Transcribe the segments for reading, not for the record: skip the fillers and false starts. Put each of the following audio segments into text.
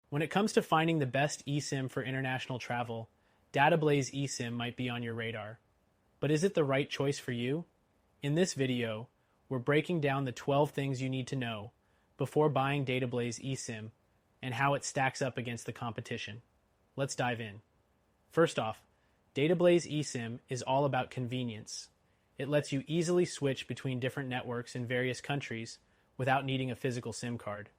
When it comes to finding the best eSIM for international travel, Datablaze eSIM might be on your radar. But is it the right choice for you? In this video, we're breaking down the 12 things you need to know before buying Datablaze eSIM and how it stacks up against the competition. Let's dive in. First off, Datablaze eSIM is all about convenience. It lets you easily switch between different networks in various countries without needing a physical SIM card.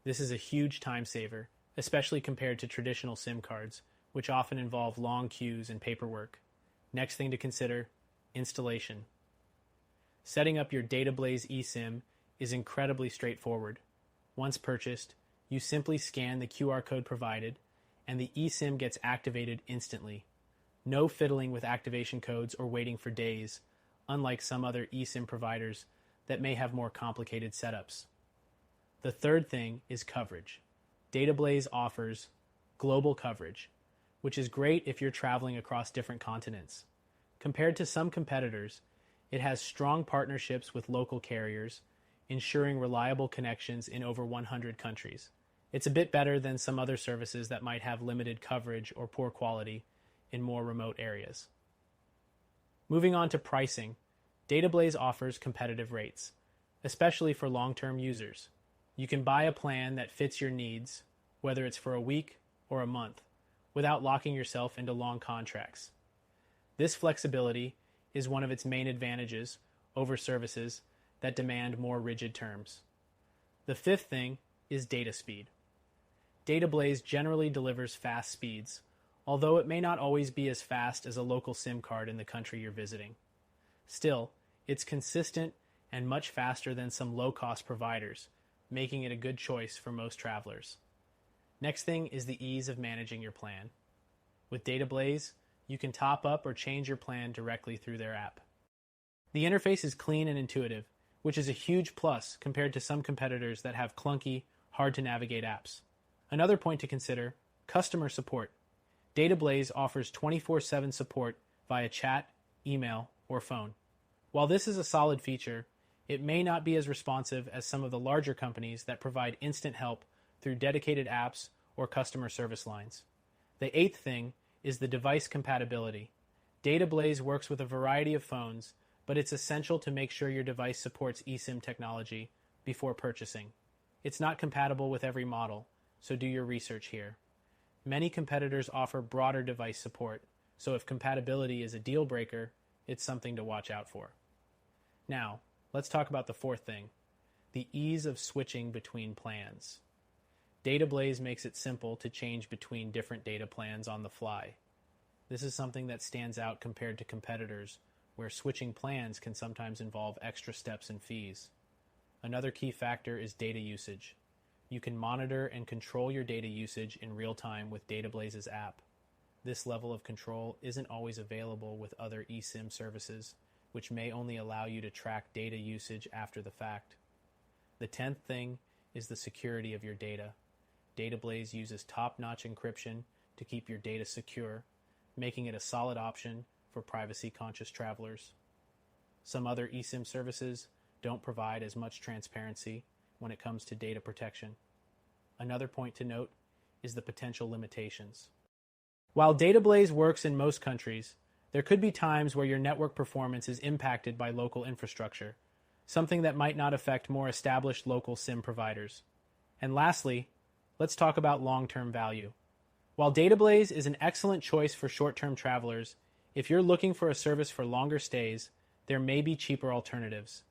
This is a huge time saver, especially compared to traditional SIM cards, which often involve long queues and paperwork. Next thing to consider, installation. Setting up your Datablaze eSIM is incredibly straightforward. Once purchased, you simply scan the QR code provided, and the eSIM gets activated instantly. No fiddling with activation codes or waiting for days, unlike some other eSIM providers that may have more complicated setups. The third thing is coverage. Datablaze offers global coverage, which is great if you're traveling across different continents. Compared to some competitors, it has strong partnerships with local carriers, ensuring reliable connections in over 100 countries. It's a bit better than some other services that might have limited coverage or poor quality in more remote areas. Moving on to pricing, Datablaze offers competitive rates, especially for long-term users. You can buy a plan that fits your needs, whether it's for a week or a month, without locking yourself into long contracts. This flexibility is one of its main advantages over services that demand more rigid terms. The fifth thing is data speed. Datablaze generally delivers fast speeds, although it may not always be as fast as a local SIM card in the country you're visiting. Still, it's consistent and much faster than some low-cost providers, making it a good choice for most travelers. Next thing is the ease of managing your plan. With Datablaze, you can top up or change your plan directly through their app. The interface is clean and intuitive, which is a huge plus compared to some competitors that have clunky, hard-to-navigate apps. Another point to consider, customer support. Datablaze offers 24/7 support via chat, email, or phone. While this is a solid feature, it may not be as responsive as some of the larger companies that provide instant help through dedicated apps or customer service lines. The eighth thing is the device compatibility. Datablaze works with a variety of phones, but it's essential to make sure your device supports eSIM technology before purchasing. It's not compatible with every model, so do your research here. Many competitors offer broader device support, so if compatibility is a deal breaker, it's something to watch out for. Now, let's talk about the fourth thing, the ease of switching between plans. Datablaze makes it simple to change between different data plans on the fly. This is something that stands out compared to competitors, where switching plans can sometimes involve extra steps and fees. Another key factor is data usage. You can monitor and control your data usage in real time with Datablaze's app. This level of control isn't always available with other eSIM services, which may only allow you to track data usage after the fact. The 10th thing is the security of your data. Datablaze uses top-notch encryption to keep your data secure, making it a solid option for privacy-conscious travelers. Some other eSIM services don't provide as much transparency when it comes to data protection. Another point to note is the potential limitations. While Datablaze works in most countries, there could be times where your network performance is impacted by local infrastructure, something that might not affect more established local SIM providers. And lastly, let's talk about long-term value. While Datablaze is an excellent choice for short-term travelers, if you're looking for a service for longer stays, there may be cheaper alternatives.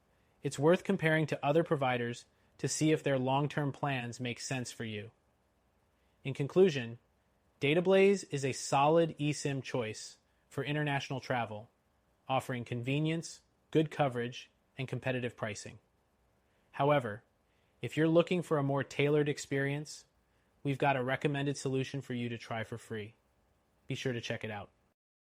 It's worth comparing to other providers to see if their long-term plans make sense for you. In conclusion, Datablaze is a solid eSIM choice for international travel, offering convenience, good coverage, and competitive pricing. However, if you're looking for a more tailored experience, we've got a recommended solution for you to try for free. Be sure to check it out.